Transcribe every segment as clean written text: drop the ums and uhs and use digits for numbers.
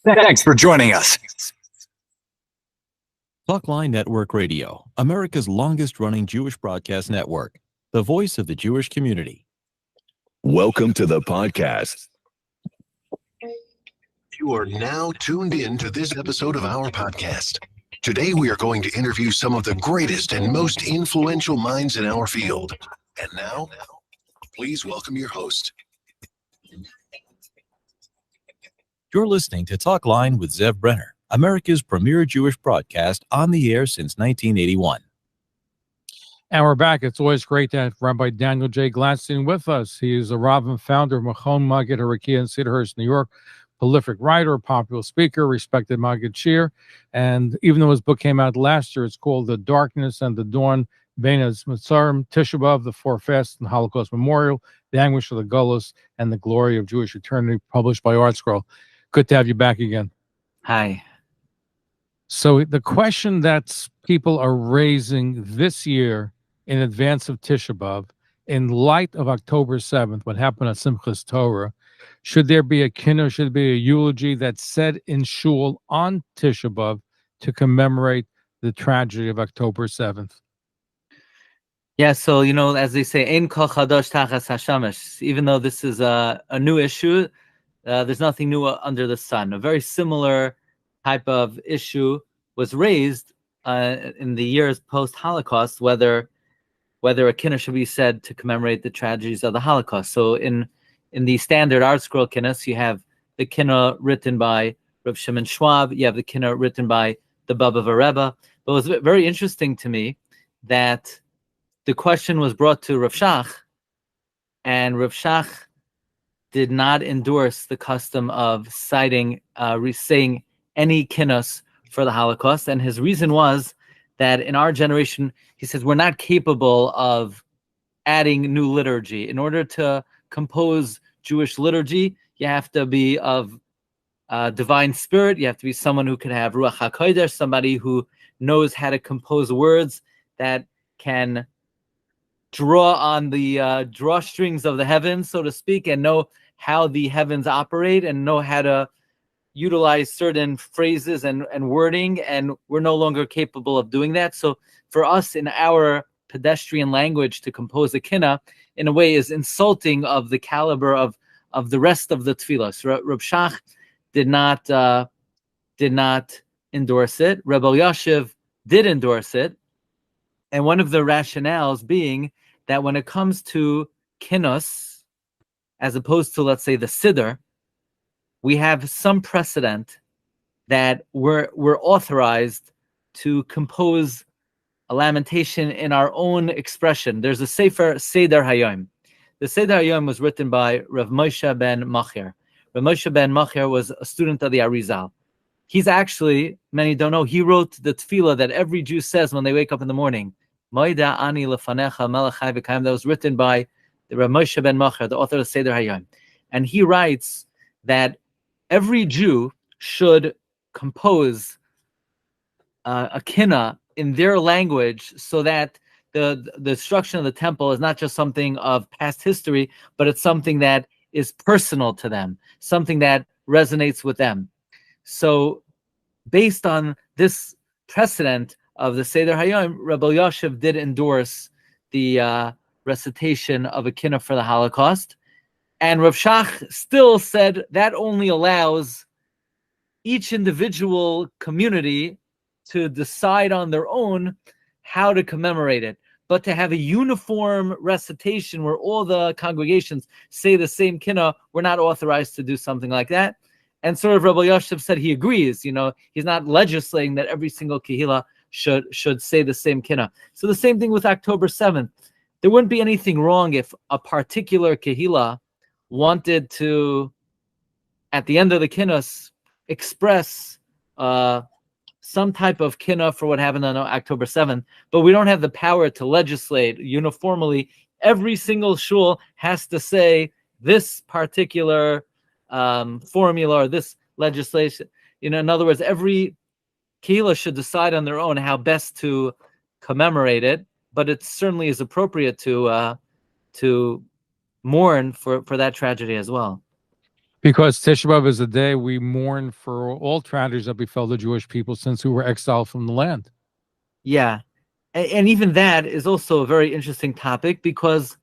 Thanks for joining us. Talkline Network Radio, America's longest-running Jewish broadcast network, the voice of the Jewish community. Welcome to the podcast. You are now tuned in to this episode of our podcast. Today, we are going to interview some of the greatest and most influential minds in our field. And now, please welcome your host. You're listening to Talkline with Zev Brenner, America's premier Jewish broadcast on the air since 1981. And we're back. It's always great to have Rabbi Daniel J. Glatstein with us. He is a Rav and founder of Machon Maggid Harakiah in Cedarhurst, New York. Prolific writer, popular speaker, respected Maggid Shiur. And even though his book came out last year, it's called The Darkness and the Dawn, Beina's Mitzarim, Tisha B'Av, the Four Fasts and Holocaust Memorial, The Anguish of the Gullus, and the Glory of Jewish Eternity, published by ArtScroll. Good to have you back again. Hi. So the question that people are raising this year in advance of Tisha B'Av, in light of October 7th, what happened at Simchas Torah, should there be a kinot, should there be a eulogy that's said in shul on Tisha B'Av to commemorate the tragedy of October 7th? Yeah, so, as they say, Ein kol chadash tachas hashamesh. Even though this is a new issue, there's nothing new under the sun. A very similar type of issue was raised in the years post-Holocaust, whether a kinot should be said to commemorate the tragedies of the Holocaust. So in the standard ArtScroll kinot, you have the kinot written by Rav Shimon Schwab, you have the kinot written by the Baba Rebbe. But it was very interesting to me that the question was brought to Rav Shach, and Rav Shach did not endorse the custom of citing, saying any kinos for the Holocaust. And his reason was that in our generation, he says, we're not capable of adding new liturgy. In order to compose Jewish liturgy, you have to be of divine spirit. You have to be someone who can have Ruach HaKodesh, somebody who knows how to compose words that can draw on the drawstrings of the heavens, so to speak, and know how the heavens operate and know how to utilize certain phrases and wording, and we're no longer capable of doing that. So for us, in our pedestrian language, to compose a kinah, in a way, is insulting of the caliber of the rest of the tefillah. Reb Shach did not endorse it. Rebbe Yashiv did endorse it, and one of the rationales being that when it comes to kinos, as opposed to, let's say, the Siddur, we have some precedent that we're authorized to compose a lamentation in our own expression. There's a Sefer Seder Hayom. The Seder Hayom was written by Rav Moshe ben Machir. Rav Moshe ben Machir was a student of the Arizal. He's actually, many don't know, he wrote the tefillah that every Jew says when they wake up in the morning. Moida ani lefanecha melech chai v'kayim. That was written by Rav Moshe ben Machir, the author of Seder Hayom. And he writes that every Jew should compose a kinah in their language, so that the destruction of the temple is not just something of past history, but it's something that is personal to them, something that resonates with them. So based on this precedent of the Seder Hayom, Rebbe Yashiv did endorse the recitation of a kinah for the Holocaust. And Rav Shach still said that only allows each individual community to decide on their own how to commemorate it. But to have a uniform recitation where all the congregations say the same kinah, we're not authorized to do something like that. And sort of Rabbi Yashiv said he agrees. He's not legislating that every single kehillah should say the same kinah. So the same thing with October 7th. There wouldn't be anything wrong if a particular kehillah wanted to, at the end of the kinnos, express some type of kinah for what happened on October 7th, but we don't have the power to legislate uniformly. Every single shul has to say this particular formula or this legislation. In other words, every kehillah should decide on their own how best to commemorate it, but it certainly is appropriate to mourn for that tragedy as well. Because Tisha B'Av is a day we mourn for all tragedies that befell the Jewish people since we were exiled from the land. Yeah. And even that is also a very interesting topic, because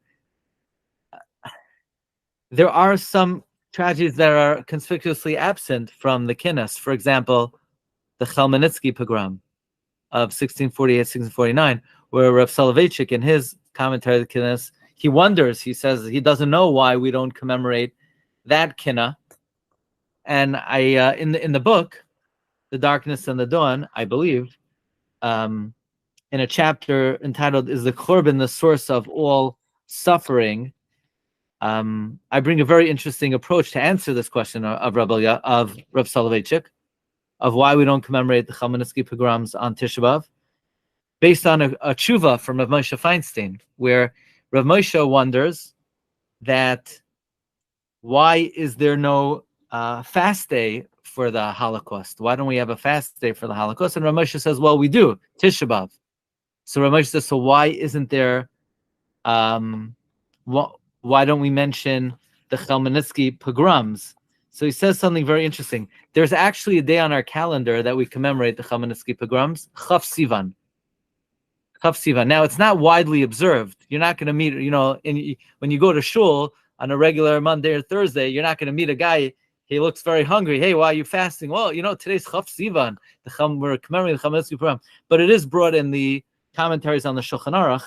there are some tragedies that are conspicuously absent from the kinot. For example, the Chmielnicki pogrom of 1648-1649, where Rav Soloveitchik, in his commentary of the kinot, he wonders, he says he doesn't know why we don't commemorate that kinot. And I, in the book, The Darkness and the Dawn, I believe, in a chapter entitled "Is the Korban the Source of All Suffering?" I bring a very interesting approach to answer this question of Rav Soloveitchik, of why we don't commemorate the Chmielnicki pogroms on Tisha B'Av, based on a tshuva from Rav Moshe Feinstein, where Rav Moshe wonders that why is there no fast day for the Holocaust? Why don't we have a fast day for the Holocaust? And Rav Moshe says, well, we do, Tisha B'Av. So Rav Moshe says, so why isn't there, why don't we mention the Chmielnicki pogroms? So he says something very interesting. There's actually a day on our calendar that we commemorate the Chmielnicki pogroms, Chaf Sivan. Chaf Sivan. Now, it's not widely observed. You're not going to meet, when you go to shul on a regular Monday or Thursday, you're not going to meet a guy, he looks very hungry. Hey, why are you fasting? Well, today's Chaf Sivan. We're commemorating the Chmielnicki pogrom. But it is brought in the commentaries on the Shulchan Aruch.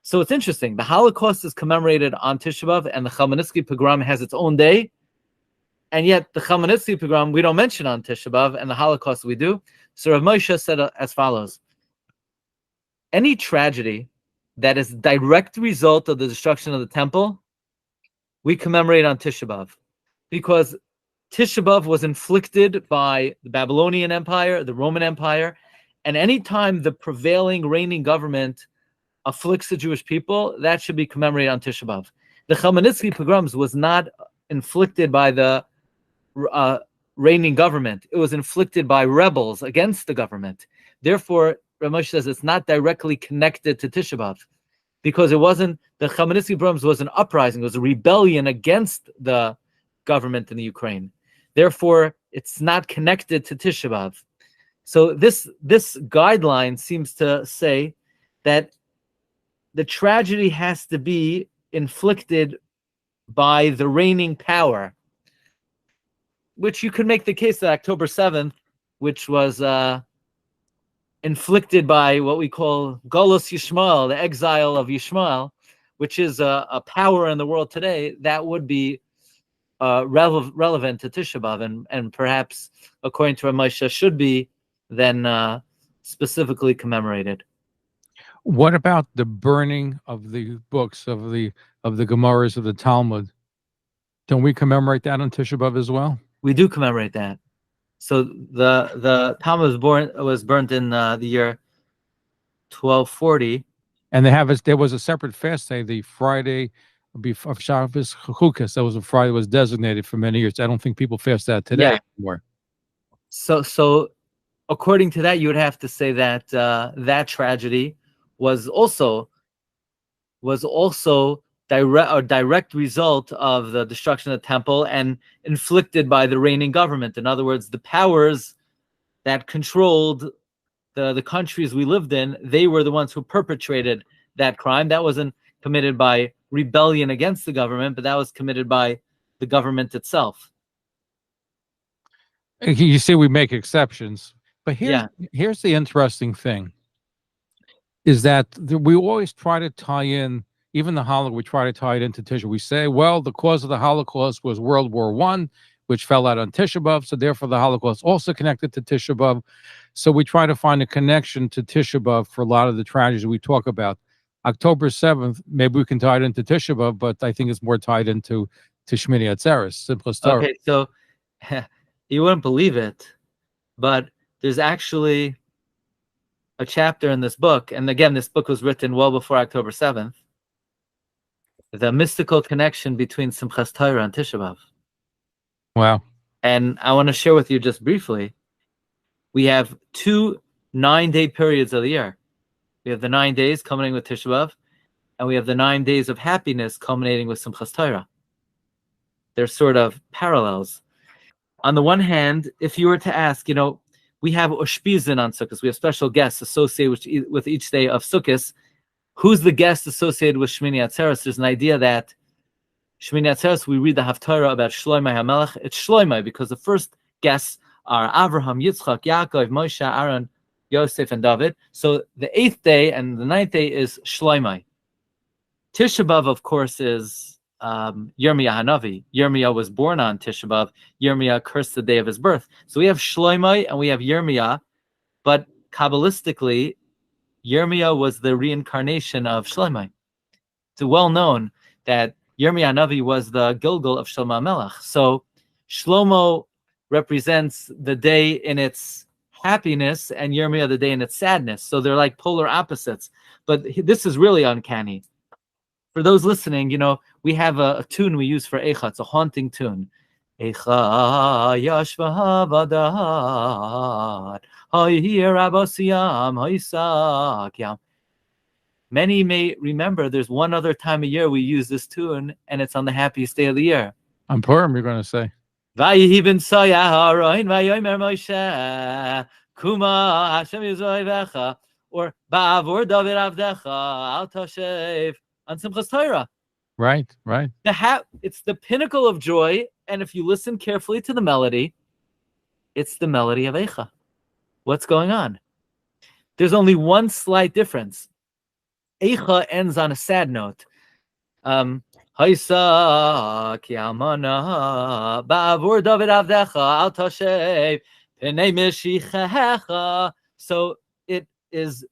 So it's interesting. The Holocaust is commemorated on Tisha B'Av, and the Chmielnicki pogrom has its own day. And yet the Chmielnicki pogrom we don't mention on Tisha B'Av, and the Holocaust we do. So Rav Moshe said as follows: any tragedy that is direct result of the destruction of the temple, we commemorate on Tisha B'Av, because Tisha B'Av was inflicted by the Babylonian Empire, the Roman Empire, and any time the prevailing reigning government afflicts the Jewish people, that should be commemorated on Tisha B'Av. The Chmielnicki pogroms was not inflicted by the reigning government. It was inflicted by rebels against the government. Therefore, Rav Moshe says it's not directly connected to Tisha B'Av, because it wasn't, the Chmielnicki pogroms was an uprising, it was a rebellion against the government in the Ukraine. Therefore, it's not connected to Tisha B'Av. So this guideline seems to say that the tragedy has to be inflicted by the reigning power, which you could make the case that October 7th, which was inflicted by what we call Golos Yishmael, the exile of Yishmael, which is a power in the world today, that would be relevant to Tisha B'Av, and perhaps, according to Rav Moshe, should be then specifically commemorated. What about the burning of the books of the Gemaras of the Talmud? Don't we commemorate that on Tisha B'Av as well? We do commemorate that. So the Talmud was burnt in the year 1240, and there was a separate fast day, the Friday of Shabbos Chukas. That was a Friday that was designated for many years. I don't think people fast that today anymore. So according to that, you would have to say that that tragedy was also a direct result of the destruction of the temple and inflicted by the reigning government. In other words, the powers that controlled the countries we lived in, they were the ones who perpetrated that crime. That wasn't committed by rebellion against the government, but that was committed by the government itself. You see, we make exceptions. But here's the interesting thing, is that we always try to tie in, even the Holocaust, we try to tie it into Tisha. We say, well, the cause of the Holocaust was World War I, which fell out on Tisha B'Av, so therefore the Holocaust also connected to Tisha B'Av. So we try to find a connection to Tisha B'Av for a lot of the tragedies we talk about. October 7th, maybe we can tie it into Tisha B'Av, but I think it's more tied into Shmini Atzeres, simplest Torah. Okay, so you wouldn't believe it, but there's actually a chapter in this book, and again, this book was written well before October 7th, the mystical connection between Simchas Torah and Tisha B'Av. Wow. And I want to share with you just briefly, we have 2 9-day periods of the year. We have the 9 days culminating with Tisha B'Av, and we have the 9 days of happiness culminating with Simchas Torah. they're sort of parallels. On the one hand, if you were to ask, we have Ushpizin on Sukkot. We have special guests associated with each day of Sukkot. Who's the guest associated with Shmini Atzeres? There's an idea that Shmini Atzeres, we read the Haftarah about Shloimeh HaMelech. It's Shloimeh because the first guests are Avraham, Yitzchak, Yaakov, Moshe, Aaron, Yosef, and David. So the 8th day and the 9th day is Shloimeh. Tisha B'Av, of course, is Yirmiyah Hanavi. Yirmiyah was born on Tisha B'Av. Yirmiyah cursed the day of his birth. So we have Shloimeh and we have Yirmiyah, but Kabbalistically, Yirmiyah was the reincarnation of Shloimeh. It's well known that Yirmiyah Hanavi was the Gilgal of Shlomo HaMelech. So Shlomo represents the day in its happiness and Yirmiyah the day in its sadness. So they're like polar opposites. But this is really uncanny. For those listening, we have a tune we use for Eicha. It's a haunting tune. Eicha yashva havadat hayir abasiyam haysakyam. Many may remember there's one other time a year we use this tune, and it's on the happiest day of the year. On Purim, you're going to say. Vayihi ben Sayaharoin vayomer Moshe Kuma Hashem Yizoivecha, or Ba'avur David Avdecha Al Tashev on Simchas Torah. Right. It's the pinnacle of joy, and if you listen carefully to the melody, it's the melody of Eicha. What's going on? There's only one slight difference. Eicha ends on a sad note. Haisa ki almana ba'avur David avdecha al tashev p'nei mishichecha. So it is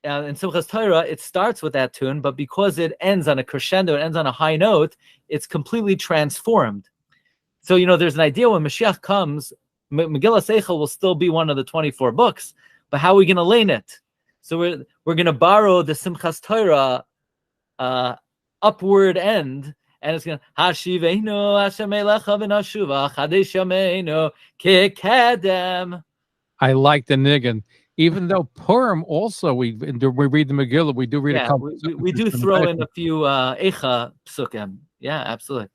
in Simchas Torah, it starts with that tune, but because it ends on a crescendo, it ends on a high note, it's completely transformed. So, there's an idea when Mashiach comes, Megillas Eicha will still be one of the 24 books, but how are we going to lane it? So we're going to borrow the Simchas Torah upward end, and it's going to Hashivenu Hashem Elecha v'nashuva Chadesh Yameinu Kekadem. I like the niggin. Even though Purim also, we read the Megillah, we do read a couple. We do throw in a few Eicha psukim. Yeah, absolutely.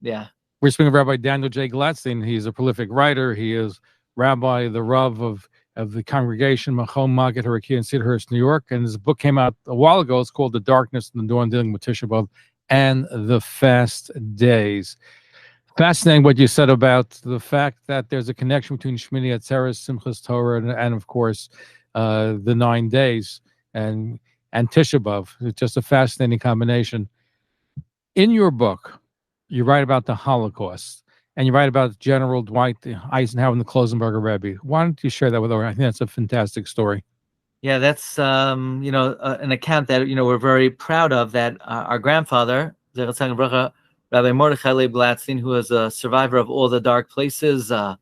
Yeah. We're speaking of Rabbi Daniel J. Glatstein. He's a prolific writer. He is rabbi, the Rav of the congregation Machon Maggid Harakiah in Cedarhurst, New York. And his book came out a while ago. It's called The Darkness and the Dawn, dealing with Tisha B'Av and the fast days. Fascinating what you said about the fact that there's a connection between Shmini Atzeres, Simchas Torah, and of course, the 9 days and Tisha B'Av. It's just a fascinating combination. In your book, you write about the Holocaust, and you write about General Dwight Eisenhower and the Klosenberger Rebbe. Why don't you share that with us? I think that's a fantastic story. Yeah, that's an account that we're very proud of. That our grandfather, Rabbi Mordechai Leib Glatstein, who was a survivor of all the dark places, Dachau,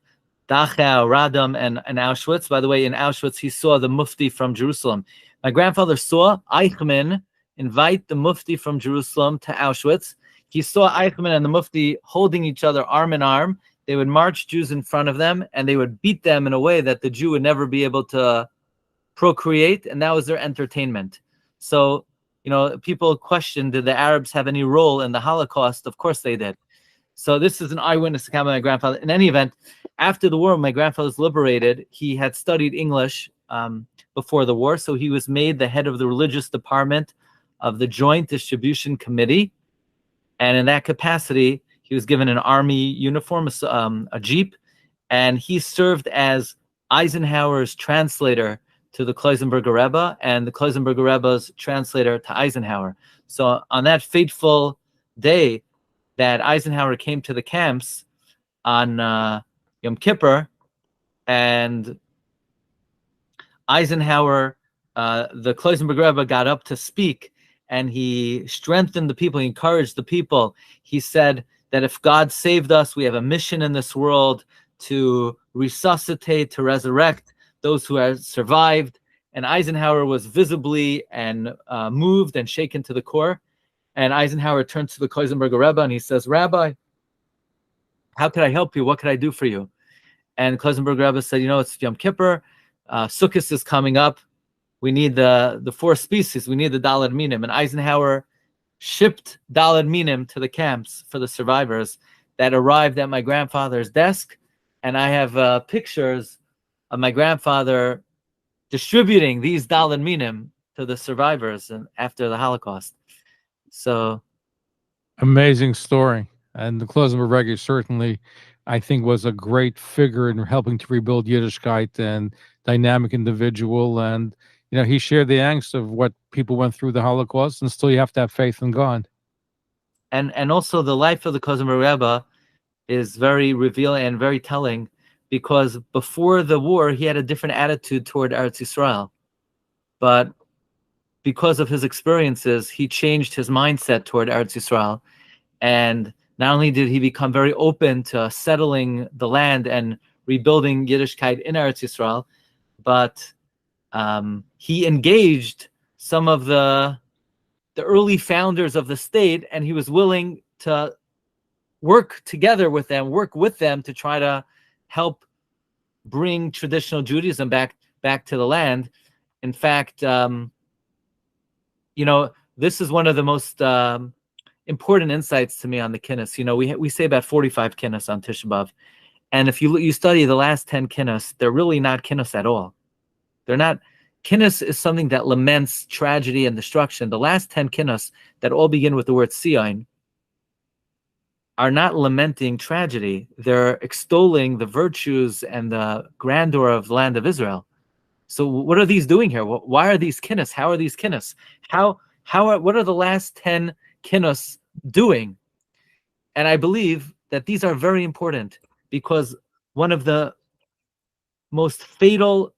Radom, and Auschwitz. By the way, in Auschwitz, he saw the Mufti from Jerusalem. My grandfather saw Eichmann invite the Mufti from Jerusalem to Auschwitz. He saw Eichmann and the Mufti holding each other arm in arm. They would march Jews in front of them, and they would beat them in a way that the Jew would never be able to procreate, and that was their entertainment. So, people questioned, did the Arabs have any role in the Holocaust? Of course they did. So this is an eyewitness account of my grandfather. In any event, after the war, when my grandfather was liberated, he had studied English before the war, so he was made the head of the religious department of the Joint Distribution Committee. And in that capacity, he was given an army uniform, a jeep, and he served as Eisenhower's translator to the Klosenberger Rebbe and the Klosenberger Rebbe's translator to Eisenhower. So on that fateful day that Eisenhower came to the camps on Yom Kippur, and Eisenhower, the Klosenberger Rebbe got up to speak, and he strengthened the people, he encouraged the people. He said that if God saved us, we have a mission in this world to resuscitate, to resurrect those who have survived. And Eisenhower was visibly and moved and shaken to the core. And Eisenhower turned to the Klosenberger Rebbe and he says, Rabbi, how could I help you? What could I do for you? And Klosenberger Rebbe said, it's Yom Kippur. Sukkot is coming up. We need the 4 species. We need the Daled Minim. And Eisenhower shipped Daled Minim to the camps for the survivors. that arrived at my grandfather's desk, and I have pictures of my grandfather distributing these daled minim to the survivors and after the Holocaust. So amazing story. And the Klausenberg Rebbe certainly, I think, was a great figure in helping to rebuild Yiddishkeit, and dynamic individual. And, you know, he shared the angst of what people went through the Holocaust, and still you have to have faith in God. And also the life of the Klausenberg Rebbe is very revealing and very telling, because before the war, he had a different attitude toward Eretz Yisrael. But because of his experiences, he changed his mindset toward Eretz Yisrael. And not only did he become very open to settling the land and rebuilding Yiddishkeit in Eretz Yisrael, but he engaged some of the early founders of the state, and he was willing to work together with them, work with them to try to help bring traditional Judaism back to the land. In fact, you know, this is one of the most important insights to me on the kinot. You know, we say about 45 kinot on Tisha B'Av, and if you study the last 10 kinot, they're really not kinot at all. They're not. Kinot is something that laments tragedy and destruction. The last 10 kinot that all begin with the word Sion are not lamenting tragedy. They're extolling the virtues and the grandeur of the land of Israel. So what are these doing here? Why are these kinot? How are these kinot? What are the last 10 kinot doing? And I believe that these are very important, because one of the most fatal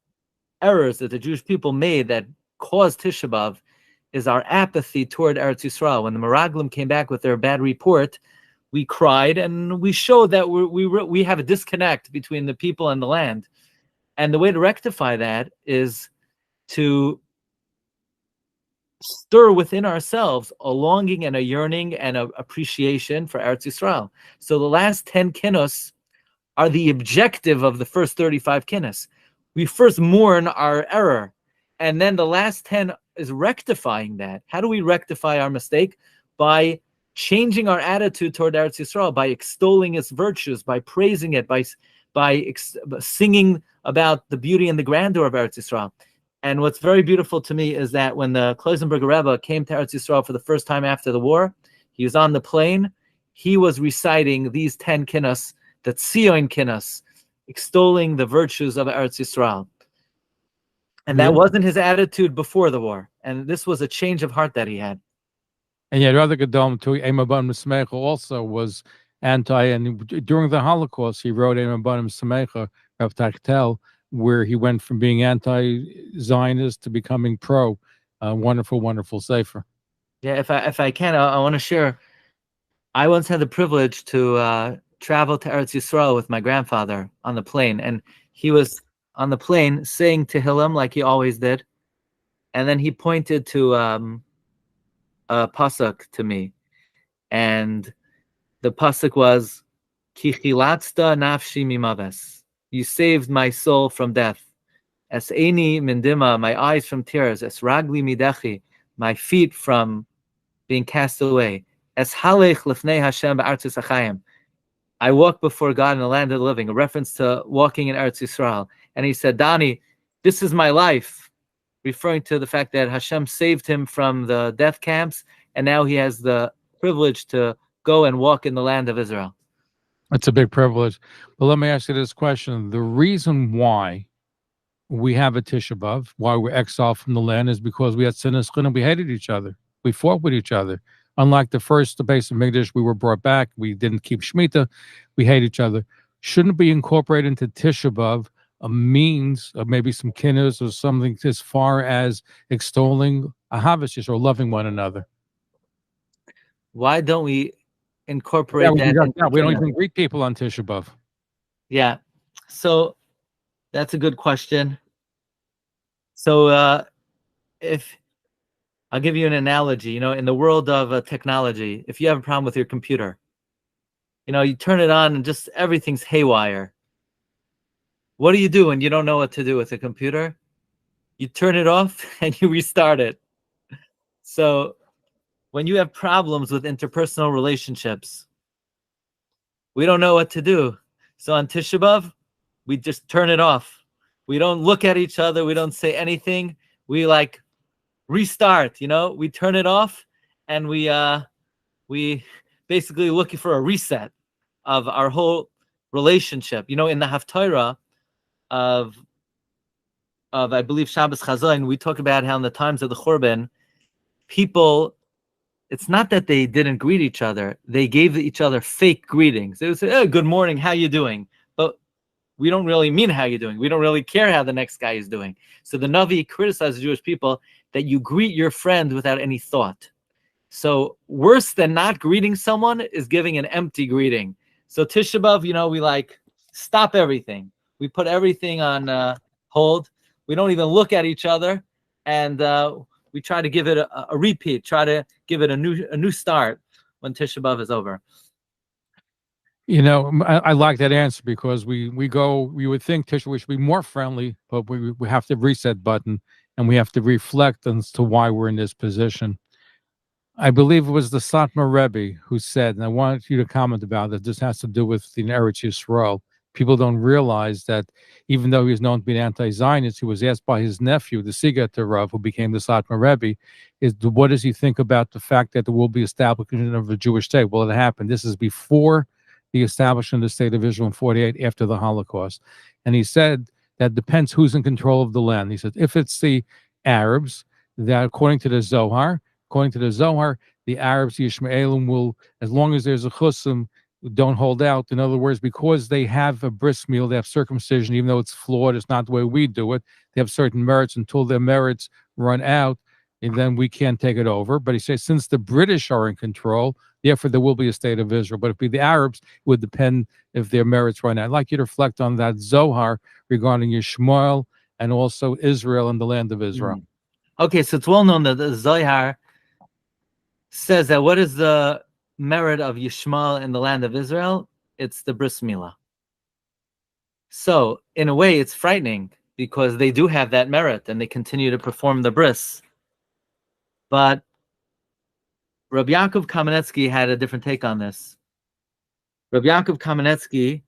errors that the Jewish people made that caused Tisha B'Av is our apathy toward Eretz Yisrael. When the Meraglim came back with their bad report, we cried and we showed that we have a disconnect between the people and the land. And the way to rectify that is to stir within ourselves a longing and a yearning and an appreciation for Eretz Yisrael. So the last 10 kinot are the objective of the first 35 kinot. We first mourn our error, and then the last 10 is rectifying that. How do we rectify our mistake? By changing our attitude toward Eretz Yisrael, by extolling its virtues, by praising it, by singing about the beauty and the grandeur of Eretz Yisrael. And what's very beautiful to me is that when the Klausenberg Rebbe came to Eretz Yisrael for the first time after the war, he was on the plane, he was reciting these 10 kinot, the Tzion kinot, extolling the virtues of Eretz Yisrael. And that wasn't his attitude before the war. And this was a change of heart that he had. And yet, Rabbi Glatstein also was anti, and during the Holocaust, he wrote Rav Tachtel, where he went from being anti-Zionist to becoming pro. Wonderful, wonderful sefer. Yeah, if I can, I want to share. I once had the privilege to travel to Eretz Yisrael with my grandfather on the plane, and he was on the plane saying Tehillim like he always did, and then he pointed to a pasuk to me, and the pasuk was Ki chilatzta nafshi mimaves. You saved my soul from death. Es eini mindima, my eyes from tears. Es ragli midechi, my feet from being cast away. Es halech lefnei Hashem ba'artzis achayim. I walk before God in the land of the living, a reference to walking in Eretz Yisrael. And he said, Donnie, this is my life, referring to the fact that Hashem saved him from the death camps, and now he has the privilege to go and walk in the land of Israel. It's a big privilege. But let me ask you this question. The reason why we have a Tisha B'Av, why we're exiled from the land, is because we had sinners and we hated each other. We fought with each other. Unlike the first base of Mikdash, we were brought back. We didn't keep Shemitah. We hate each other. Shouldn't be incorporated into Tisha B'Av a means of maybe some kinot or something as far as extolling ahavas or loving one another? Why don't we incorporate that? We don't even greet people on Tisha B'Av. Yeah. So that's a good question. So if I'll give you an analogy, you know, in the world of technology, if you have a problem with your computer, you know, you turn it on and just everything's haywire. What do you do when you don't know what to do with a computer? You turn it off and you restart it. So when you have problems with interpersonal relationships, we don't know what to do. So on Tisha B'Av, we just turn it off. We don't look at each other. We don't say anything. We like restart, we turn it off, and we basically looking for a reset of our whole relationship. In the Haftarah of I believe Shabbos Chazon, we talk about how in the times of the Churban, people, it's not that they didn't greet each other, they gave each other fake greetings. They would say, "Oh, good morning, how you doing?" But we don't really mean how you're doing. We don't really care how the next guy is doing. So the Navi criticizes Jewish people that you greet your friend without any thought. So worse than not greeting someone is giving an empty greeting. So Tisha B'Av, we like stop everything. We put everything on hold. We don't even look at each other, and we try to give it a repeat. Try to give it a new start when Tisha B'Av is over. I like that answer, because we would think Tisha, we should be more friendly, but we have to reset button, and we have to reflect as to why we're in this position. I believe it was the Satmar Rebbe who said, and I want you to comment about it, this has to do with the Eretz Yisrael. People don't realize that even though he was known to be an anti-Zionist, he was asked by his nephew, the Sigat Rav, who became the Satmar Rebbe, what does he think about the fact that there will be establishment of a Jewish state? Well, it happened. This is before the establishment of the state of Israel in 48, after the Holocaust. And he said that depends who's in control of the land. He said, if it's the Arabs, that according to the Zohar, the Arabs, the Ishmaelim, will, as long as there's a chusum, don't hold out. In other words, because they have a bris meal, they have circumcision, even though it's flawed, it's not the way we do it. They have certain merits. Until their merits run out, and then we can't take it over. But he says, since the British are in control, therefore there will be a state of Israel. But if it be the Arabs, it would depend if their merits run out. I'd like you to reflect on that Zohar regarding Yishmael and also Israel and the land of Israel. Okay, so it's well known that the Zohar says that what is the merit of Yishmael in the land of Israel? It's the bris milah. So in a way, it's frightening, because they do have that merit and they continue to perform the bris. But Rabbi Yaakov Kamenetsky had a different take on this. Rabbi Yaakov Kamenetsky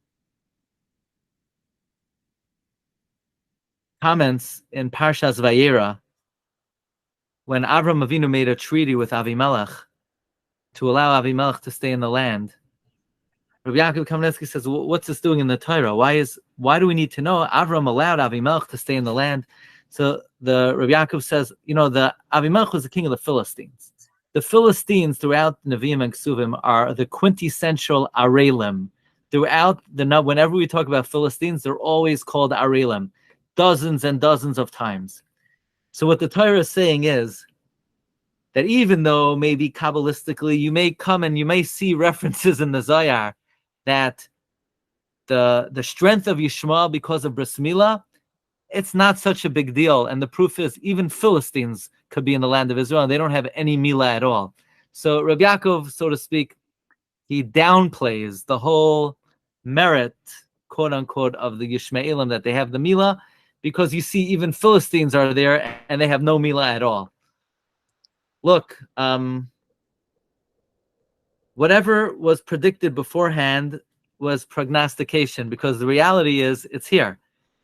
comments in Parshas Vayera, when Avram Avinu made a treaty with Avimelech to allow Avimelech to stay in the land. Rabbi Yaakov Kamenetsky says, what's this doing in the Torah? Why do we need to know? Avram allowed Avimelech to stay in the land. So the Rabbi Yaakov says, the Avimelech was the king of the Philistines. The Philistines throughout Nevi'im and Ksuvim are the quintessential Arelim. Throughout whenever we talk about Philistines, they're always called Arelim, dozens and dozens of times. So what the Torah is saying is that even though maybe Kabbalistically you may come and you may see references in the Zohar that the strength of Yishmael because of bris milah, it's not such a big deal. And the proof is even Philistines could be in the land of Israel and they don't have any milah at all. So Rabbi Yaakov, so to speak, he downplays the whole merit, quote unquote, of the Yishmaelim, that they have the milah, because you see even Philistines are there and they have no milah at all. Look, whatever was predicted beforehand was prognostication, because the reality is it's here.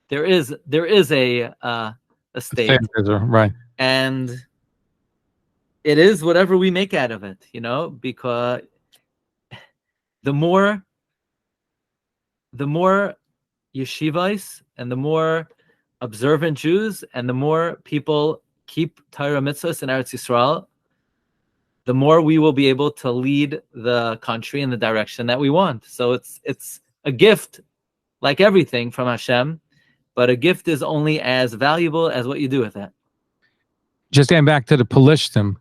There is a state, right? And it is whatever we make out of it, because the more yeshivas and the more observant Jews and the more people keep Torah mitzvahs in Eretz Yisrael, the more we will be able to lead the country in the direction that we want. So it's a gift, like everything from Hashem, but a gift is only as valuable as what you do with it. Just getting back to the Pelishtim,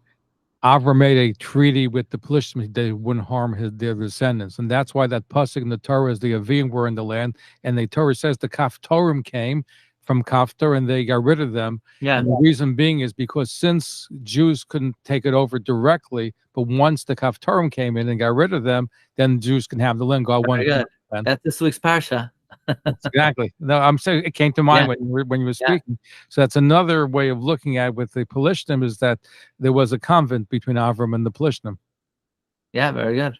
Avram made a treaty with the Pelishtim; they wouldn't harm their descendants, and that's why that pasuk in the Torah is the Avim were in the land, and the Torah says the Kaftorim came from Kaftor, and they got rid of them. Yeah. And the reason being is because since Jews couldn't take it over directly, but once the Kaftorim came in and got rid of them, then Jews can have the land. God wanted. That's this week's Parsha. Exactly. No, I'm saying it came to mind when you were speaking. Yeah. So that's another way of looking at it with the Pelishtim, is that there was a convent between Avram and the Pelishtim. Yeah, very good.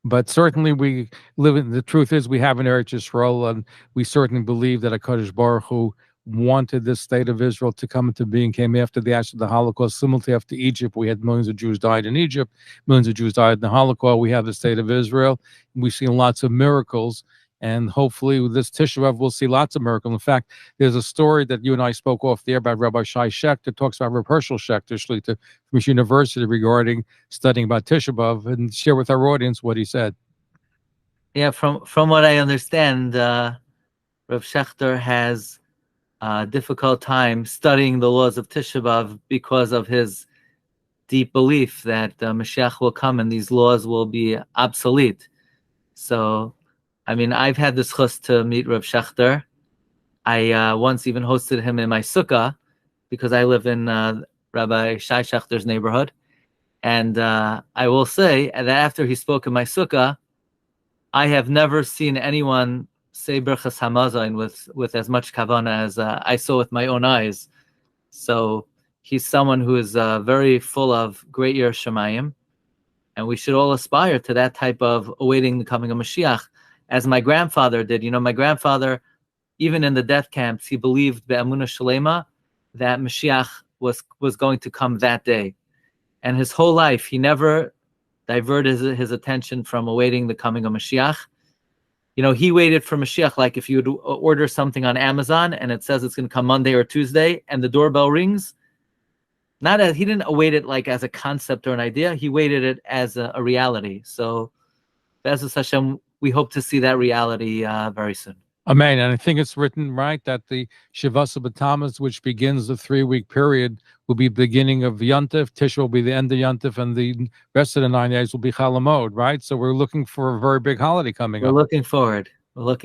But certainly we live in, the truth is we have an Eretz Yisrael, and we certainly believe that HaKadosh Baruch Hu wanted this state of Israel to come into being, came after the ash of the Holocaust, similarly after Egypt. We had millions of Jews died in Egypt, millions of Jews died in the Holocaust. We have the state of Israel. We've seen lots of miracles, and hopefully with this Tisha B'Av, we'll see lots of miracles. In fact, there's a story that you and I spoke off the air about Rabbi Shai Schechter, talks about Rabbi Herschel Schechter, Shlita, from his university, regarding studying about Tisha B'Av, and share with our audience what he said. Yeah, from what I understand, Rav Schechter has a difficult time studying the laws of Tisha B'Av because of his deep belief that Mashiach will come and these laws will be obsolete. So, I mean, I've had the zchus to meet Rav Schechter. I once even hosted him in my sukkah because I live in Rabbi Shai Schechter's neighborhood. And I will say that after he spoke in my sukkah, I have never seen anyone say Birchas Hamazon with as much kavanah as I saw with my own eyes. So he's someone who is very full of great Yer Shemayim, and we should all aspire to that type of awaiting the coming of Mashiach, as my grandfather did. You know, my grandfather, even in the death camps, he believed be'amunah shalema that Mashiach was going to come that day, and his whole life he never diverted his attention from awaiting the coming of Mashiach. You know, he waited for Mashiach like if you would order something on Amazon and it says it's going to come Monday or Tuesday and the doorbell rings. He didn't await it like as a concept or an idea. He waited it as a reality. So, Be'ezus Hashem, we hope to see that reality very soon. Amen. And I think it's written right that the Shavasa B'Tammuz, which begins the 3-week period, will be beginning of Yontif. Tisha will be the end of Yontif, and the rest of the 9 days will be Chalamod, right? So we're looking for a very big holiday coming up. We're looking forward. We're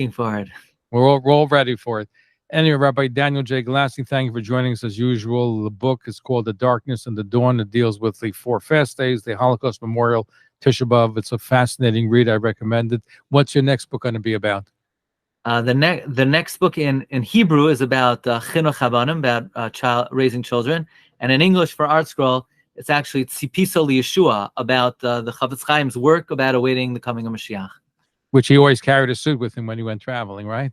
all ready for it. Anyway, Rabbi Daniel J. Glatstein, thank you for joining us as usual. The book is called The Darkness and the Dawn. It deals with the 4 fast days, the Holocaust Memorial, Tisha B'Av. It's a fascinating read. I recommend it. What's your next book going to be about? The next book in Hebrew is about chinuch habanim, about raising children, and in English for Art Scroll, it's actually Tzipisa Yeshua, about the Chavetz Chaim's work about awaiting the coming of Mashiach. Which he always carried a suit with him when he went traveling, right?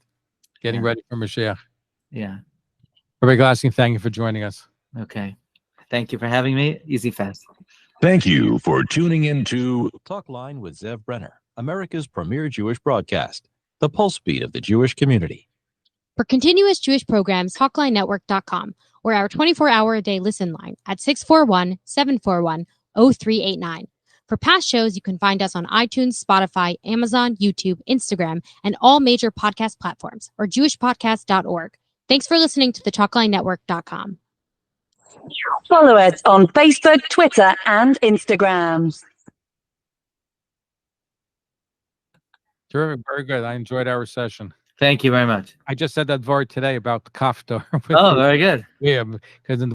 Getting ready for Mashiach. Yeah. Rabbi Glatstein, thank you for joining us. Okay. Thank you for having me. Easy fast. Thank you for tuning in to Talkline with Zev Brenner, America's premier Jewish broadcast, the pulse beat of the Jewish community. For continuous Jewish programs, TalklineNetwork.com, or our 24-hour-a-day listen line at 641-741-0389. For past shows, you can find us on iTunes, Spotify, Amazon, YouTube, Instagram, and all major podcast platforms, or jewishpodcast.org. Thanks for listening to the TalklineNetwork.com. Follow us on Facebook, Twitter, and Instagram. Terrific, very good. I enjoyed our session. Thank you very much. I just said that word today about the kaftar. Oh, very good. Yeah, because in the